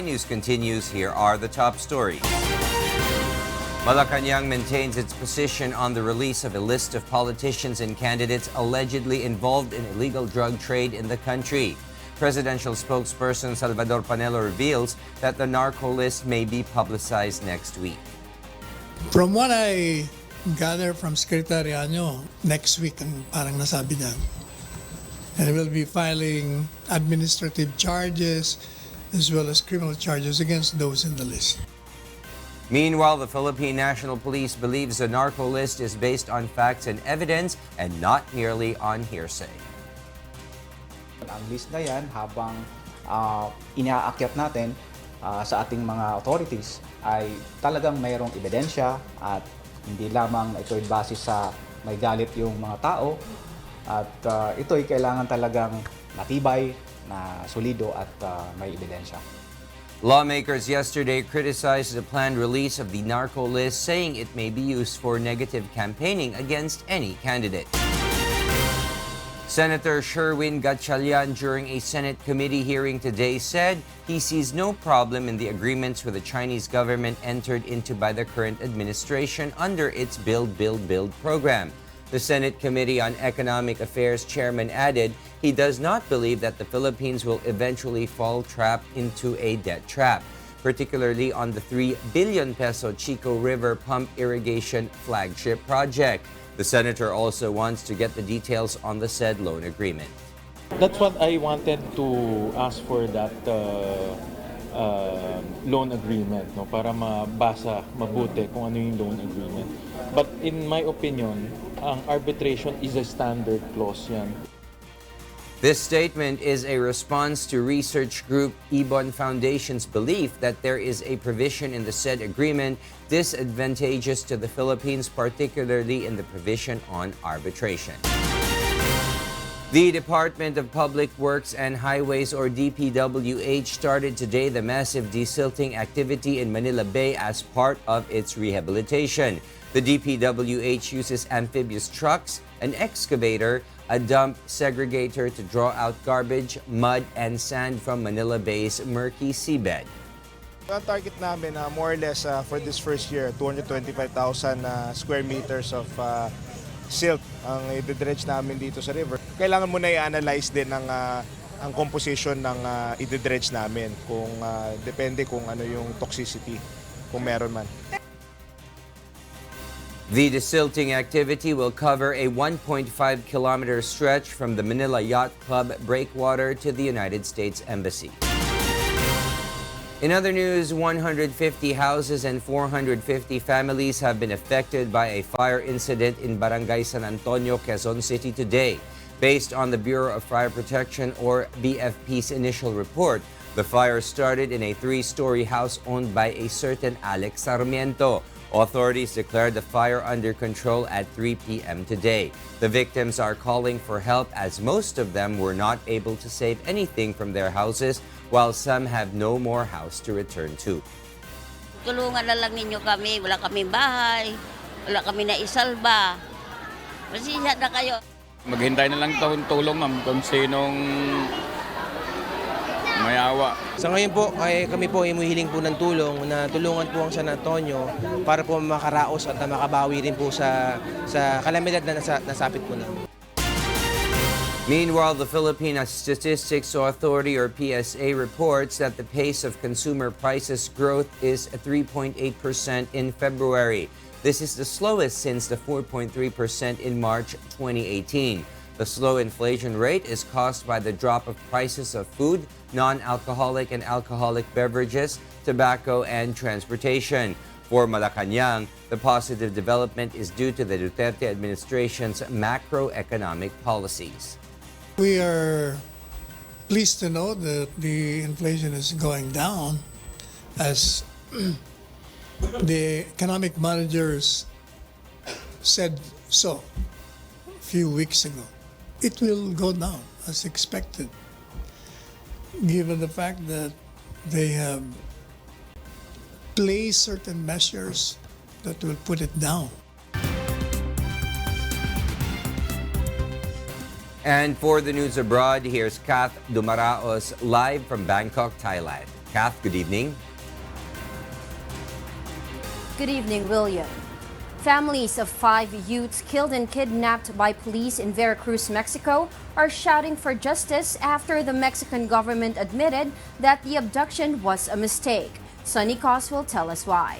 News continues. Here are the top stories. Malacanang maintains its position on the release of a list of politicians and candidates allegedly involved in illegal drug trade in the country. Presidential spokesperson Salvador Panelo reveals that the narco-list may be publicized next week. From what I gather from Secretary Anyo, next week ang parang nasabi niya. And will be filing administrative charges as well as criminal charges against those in the list. Meanwhile, the Philippine National Police believes the narco-list is based on facts and evidence and not merely on hearsay. Ang list na yan, habang inaakyat natin sa ating mga authorities, ay talagang mayroong ebidensya at hindi lamang ito ay base sa may galit yung mga tao. At ito ay kailangan talagang matibay, na solido at may ebidensya. Lawmakers yesterday criticized the planned release of the narco-list, saying it may be used for negative campaigning against any candidate. Senator Sherwin Gatchalian, during a Senate committee hearing today, said he sees no problem in the agreements with the Chinese government entered into by the current administration under its Build, Build, Build program. The Senate Committee on Economic Affairs chairman added he does not believe that the Philippines will eventually fall trapped into a debt trap, particularly on the 3 billion peso Chico River pump irrigation flagship project. The senator also wants to get the details on the said loan agreement. That's what I wanted to ask for, that loan agreement, no, para mabasa mabuti kung ano yung loan agreement. But in my opinion, ang arbitration is a standard clause yan. This statement is a response to research group Ibon Foundation's belief that there is a provision in the said agreement disadvantageous to the Philippines, particularly in the provision on arbitration. The Department of Public Works and Highways, or DPWH, started today the massive desilting activity in Manila Bay as part of its rehabilitation. The DPWH uses amphibious trucks, an excavator, a dump segregator to draw out garbage, mud, and sand from Manila Bay's murky seabed. Ang target namin, more or less for this first year, 225,000 square meters of silt ang i-dredge namin dito sa river. Kailangan muna i-analyze din ang composition ng i-dredge namin, kung depende kung ano yung toxicity, kung meron man. The desilting activity will cover a 1.5-kilometer stretch from the Manila Yacht Club breakwater to the United States Embassy. In other news, 150 houses and 450 families have been affected by a fire incident in Barangay San Antonio, Quezon City today. Based on the Bureau of Fire Protection, or BFP's initial report, the fire started in a 3-story house owned by a certain Alex Sarmiento. Authorities declared the fire under control at 3 p.m. today. The victims are calling for help as most of them were not able to save anything from their houses, while some have no more house to return to. Tulungan na lang ninyo kami, wala kaming bahay, wala kami na isalba. Masisya na kayo. Maghintay na lang tulong, ma'am, kung sinong mayawa. Sa ngayon po, kami po ay humihiling po ng tulong na tulungan po ang San Antonio para po makaraos at makabawi rin po sa kalamidad na nasapit po namin. Meanwhile, the Philippine Statistics Authority, or PSA, reports that the pace of consumer prices growth is 3.8% in February. This is the slowest since the 4.3% in March 2018. The slow inflation rate is caused by the drop of prices of food, non-alcoholic and alcoholic beverages, tobacco, and transportation. For Malacanang, the positive development is due to the Duterte administration's macroeconomic policies. We are pleased to know that the inflation is going down, as the economic managers said so a few weeks ago. It will go down as expected, given the fact that they have placed certain measures that will put it down. And for the news abroad, here's Kath Dumaraos live from Bangkok, Thailand. Kath, good evening. Good evening, William. Families of 5 youths killed and kidnapped by police in Veracruz, Mexico, are shouting for justice after the Mexican government admitted that the abduction was a mistake. Sonny Cos will tell us why.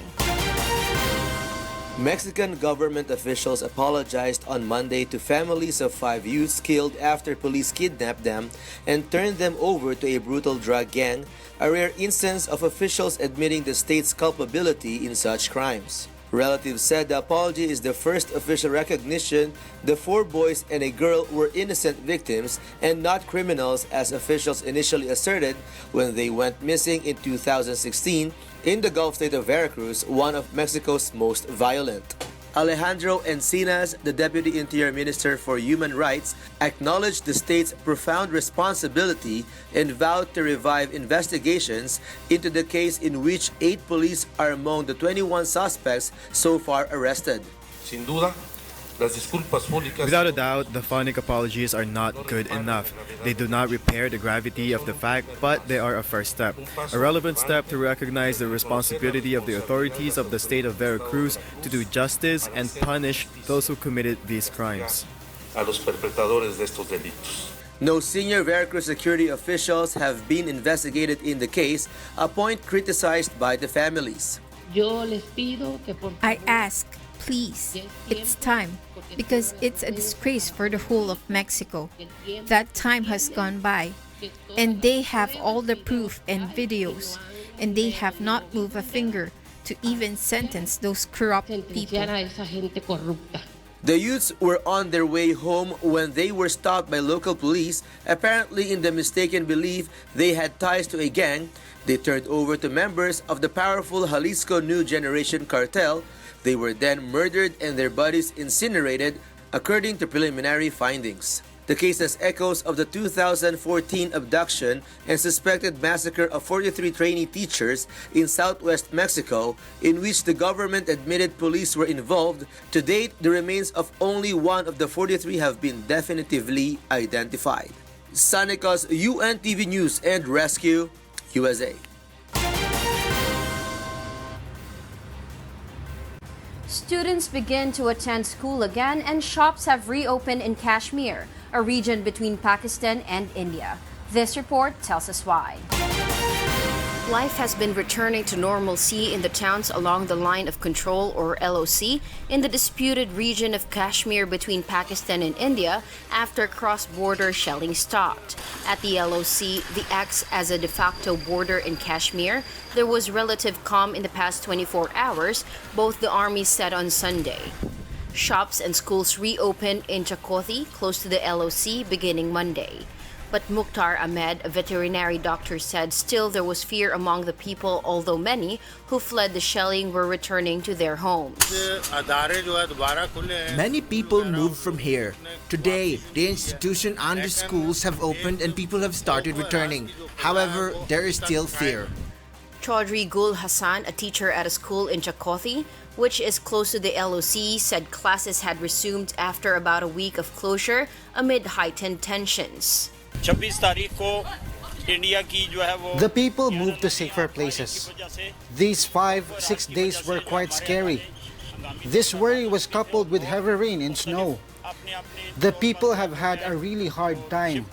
Mexican government officials apologized on Monday to families of 5 youths killed after police kidnapped them and turned them over to a brutal drug gang, a rare instance of officials admitting the state's culpability in such crimes. Relatives said the apology is the first official recognition the 4 boys and a girl were innocent victims and not criminals, as officials initially asserted when they went missing in 2016 in the Gulf state of Veracruz, one of Mexico's most violent. Alejandro Encinas, the Deputy Interior Minister for Human Rights, acknowledged the state's profound responsibility and vowed to revive investigations into the case in which 8 police are among the 21 suspects so far arrested. Sin duda, las disculpas públicas. Without a doubt, the phonic apologies are not good enough. They do not repair the gravity of the fact, but they are a first step. A relevant step to recognize the responsibility of the authorities of the state of Veracruz to do justice and punish those who committed these crimes. A los perpetradores de estos delitos. No senior Veracruz security officials have been investigated in the case, a point criticized by the families. I ask, please, it's time, because it's a disgrace for the whole of Mexico. That time has gone by, and they have all the proof and videos, and they have not moved a finger to even sentence those corrupt people. The youths were on their way home when they were stopped by local police, apparently in the mistaken belief they had ties to a gang. They turned over to members of the powerful Jalisco New Generation cartel. They were then murdered and their bodies incinerated, according to preliminary findings. The case has echoes of the 2014 abduction and suspected massacre of 43 trainee teachers in southwest Mexico, in which the government admitted police were involved. To date, the remains of only one of the 43 have been definitively identified. Sanicos, UNTV News and Rescue, USA. Students begin to attend school again and shops have reopened in Kashmir, a region between Pakistan and India. This report tells us why. Life has been returning to normalcy in the towns along the Line of Control, or LOC, in the disputed region of Kashmir between Pakistan and India after cross-border shelling stopped. At the LOC, the acts as a de facto border in Kashmir, there was relative calm in the past 24 hours, both the armies said on Sunday. Shops and schools reopened in Chakothy, close to the LOC, beginning Monday. But Mukhtar Ahmed, a veterinary doctor, said still there was fear among the people, although many who fled the shelling were returning to their homes. Many people moved from here. Today, the institution and the schools have opened and people have started returning. However, there is still fear. Chaudhry Gul Hassan, a teacher at a school in Chakothy, which is close to the LOC, said classes had resumed after about a week of closure amid heightened tensions. The people moved to safer places. These 5-6 days were quite scary. This worry was coupled with heavy rain and snow. The people have had a really hard time.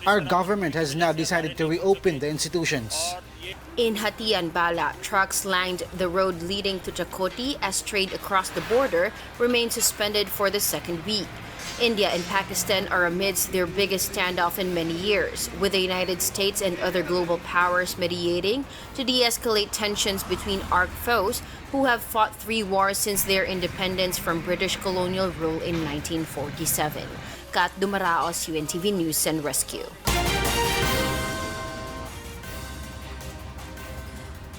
Our government has now decided to reopen the institutions. In Hatian Bala, trucks lined the road leading to Chakothy as trade across the border remained suspended for the second week. India and Pakistan are amidst their biggest standoff in many years, with the United States and other global powers mediating to de-escalate tensions between arch foes who have fought 3 wars since their independence from British colonial rule in 1947. Kat Dumaraos, UNTV News and Rescue.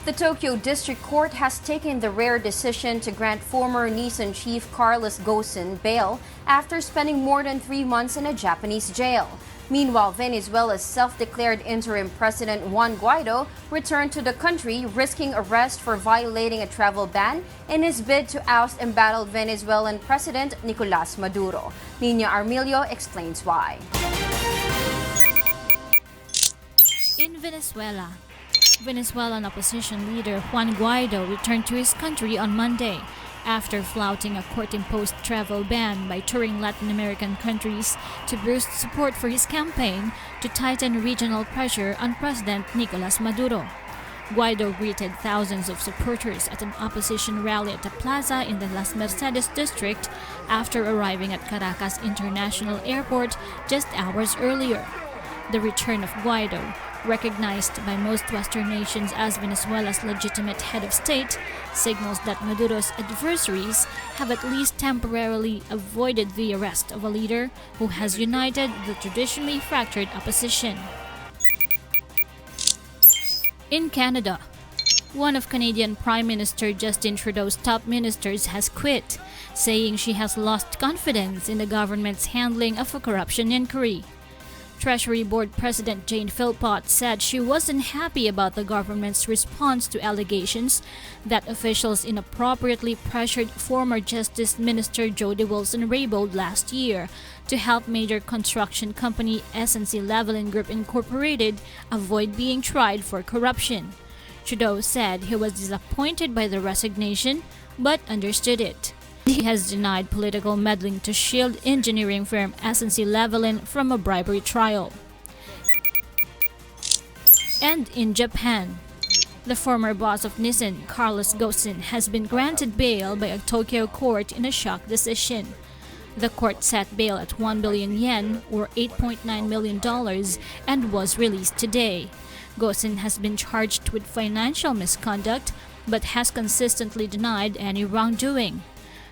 The Tokyo District Court has taken the rare decision to grant former Nissan chief Carlos Ghosn bail after spending more than 3 months in a Japanese jail. Meanwhile, Venezuela's self-declared interim president Juan Guaido returned to the country, risking arrest for violating a travel ban in his bid to oust embattled Venezuelan President Nicolas Maduro. Nina Armilio explains why. In Venezuela, Venezuelan opposition leader Juan Guaido returned to his country on Monday after flouting a court-imposed travel ban by touring Latin American countries to boost support for his campaign to tighten regional pressure on President Nicolas Maduro. Guaido greeted thousands of supporters at an opposition rally at a plaza in the Las Mercedes district after arriving at Caracas International Airport just hours earlier. The return of Guaido, recognized by most Western nations as Venezuela's legitimate head of state, signals that Maduro's adversaries have at least temporarily avoided the arrest of a leader who has united the traditionally fractured opposition. In Canada, one of Canadian Prime Minister Justin Trudeau's top ministers has quit, saying she has lost confidence in the government's handling of a corruption inquiry. Treasury Board President Jane Philpott said she wasn't happy about the government's response to allegations that officials inappropriately pressured former Justice Minister Jody Wilson-Raybould last year to help major construction company SNC Lavalin Group Incorporated avoid being tried for corruption. Trudeau said he was disappointed by the resignation, but understood it. He has denied political meddling to shield engineering firm SNC Lavalin from a bribery trial. And in Japan, the former boss of Nissan, Carlos Ghosn, has been granted bail by a Tokyo court in a shock decision. The court set bail at 1 billion yen, or $8.9 million, and was released today. Ghosn has been charged with financial misconduct, but has consistently denied any wrongdoing.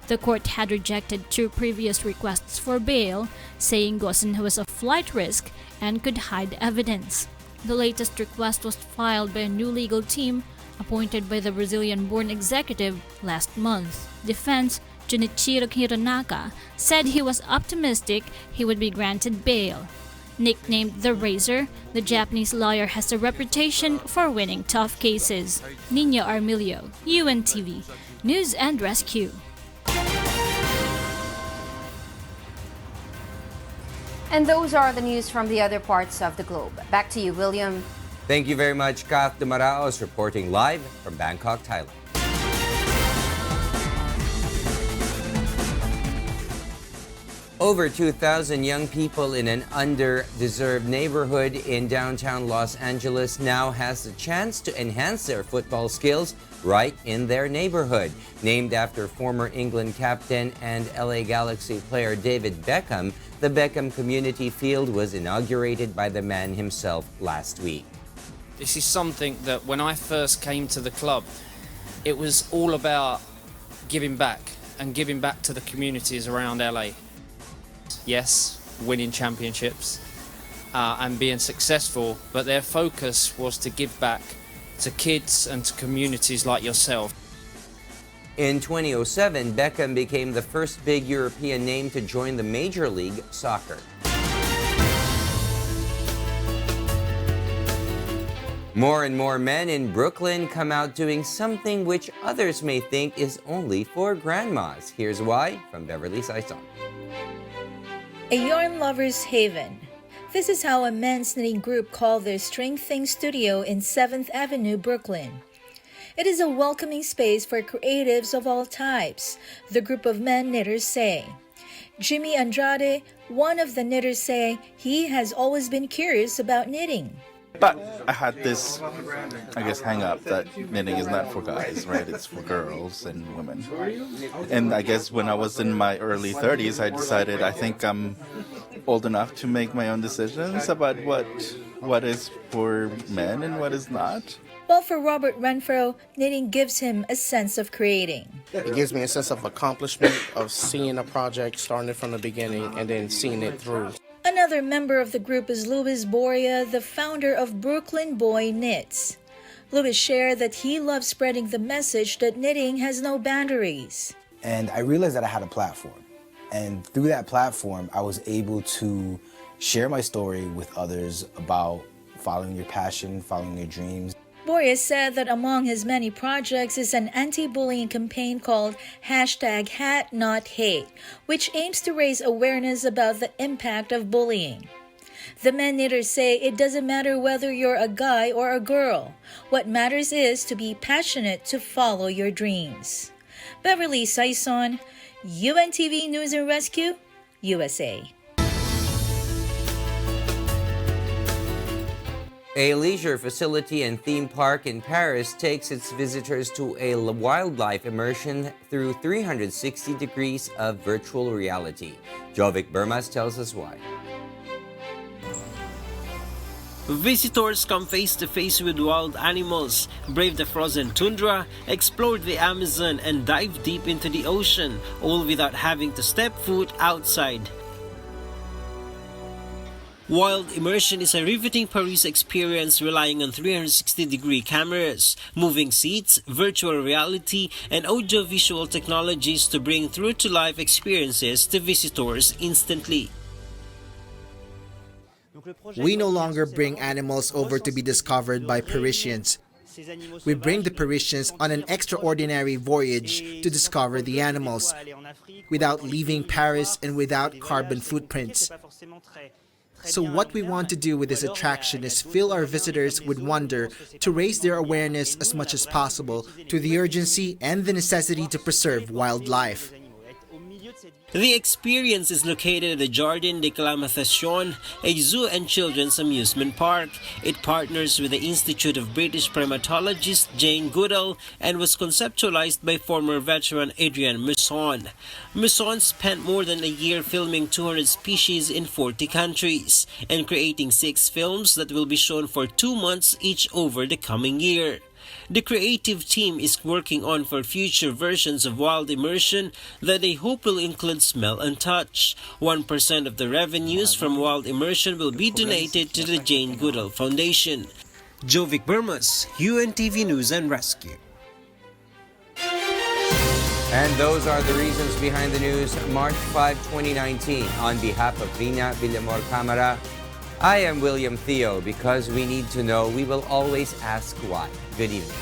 The court had rejected 2 previous requests for bail, saying Ghosn was a flight risk and could hide evidence. The latest request was filed by a new legal team appointed by the Brazilian-born executive last month. Defense Junichiro Hironaka said he was optimistic he would be granted bail. Nicknamed the Razor, the Japanese lawyer has a reputation for winning tough cases. Nina Armilio, UNTV, News and Rescue. And those are the news from the other parts of the globe. Back to you, William. Thank you very much, Kath Dumaraos, reporting live from Bangkok, Thailand. Over 2,000 young people in an underdeserved neighborhood in downtown Los Angeles now has the chance to enhance their football skills right in their neighborhood. Named after former England captain and LA Galaxy player David Beckham, the Beckham Community Field was inaugurated by the man himself last week. This is something that when I first came to the club, it was all about giving back and giving back to the communities around LA. Yes, winning championships and being successful, but their focus was to give back to kids and to communities like yourself. In 2007, Beckham became the first big European name to join the Major League Soccer. More and more men in Brooklyn come out doing something which others may think is only for grandmas. Here's why from Beverly Saison. A yarn lover's haven. This is how a men's knitting group called their String Thing studio in 7th Avenue, Brooklyn. It is a welcoming space for creatives of all types, the group of men knitters say. Jimmy Andrade, one of the knitters, say he has always been curious about knitting. But I had this, hang up that knitting is not for guys, right? It's for girls and women. And I guess when I was in my early 30s, I decided I think I'm old enough to make my own decisions about what is for men and what is not. Well, for Robert Renfro, knitting gives him a sense of creating. It gives me a sense of accomplishment, of seeing a project, starting it from the beginning, and then seeing it through. Another member of the group is Louis Boria, the founder of Brooklyn Boy Knits. Louis shared that he loves spreading the message that knitting has no boundaries. And I realized that I had a platform. And through that platform, I was able to share my story with others about following your passion, following your dreams. Boria said that among his many projects is an anti-bullying campaign called #HatNotHate, which aims to raise awareness about the impact of bullying. The man-knitters say it doesn't matter whether you're a guy or a girl. What matters is to be passionate to follow your dreams. Beverly Saison, UNTV News and Rescue, USA. A leisure facility and theme park in Paris takes its visitors to a wildlife immersion through 360 degrees of virtual reality. Jovic Burmas tells us why. Visitors come face to face with wild animals, brave the frozen tundra, explore the Amazon, and dive deep into the ocean, all without having to step foot outside. Wild immersion is a riveting Paris experience relying on 360-degree cameras, moving seats, virtual reality, and audiovisual technologies to bring true-to-life experiences to visitors instantly. We no longer bring animals over to be discovered by Parisians. We bring the Parisians on an extraordinary voyage to discover the animals, without leaving Paris and without carbon footprints. So what we want to do with this attraction is fill our visitors with wonder, to raise their awareness as much as possible to the urgency and the necessity to preserve wildlife. The experience is located at the Jardin de Climation, a zoo and children's amusement park. It partners with the Institute of British primatologist Jane Goodall and was conceptualized by former veteran Adrian Musson. Musson spent more than a year filming 200 species in 40 countries and creating 6 films that will be shown for 2 months each over the coming year. The creative team is working on for future versions of Wild Immersion that they hope will include smell and touch. 1% of the revenues from Wild Immersion will be donated to the Jane Goodall Foundation. Jovic Burmas, UNTV News and Rescue. And those are the reasons behind the news, March 5, 2019. On behalf of Rheena, Villamor-Camara, I am William Thio. Because we need to know, we will always ask why. Good evening.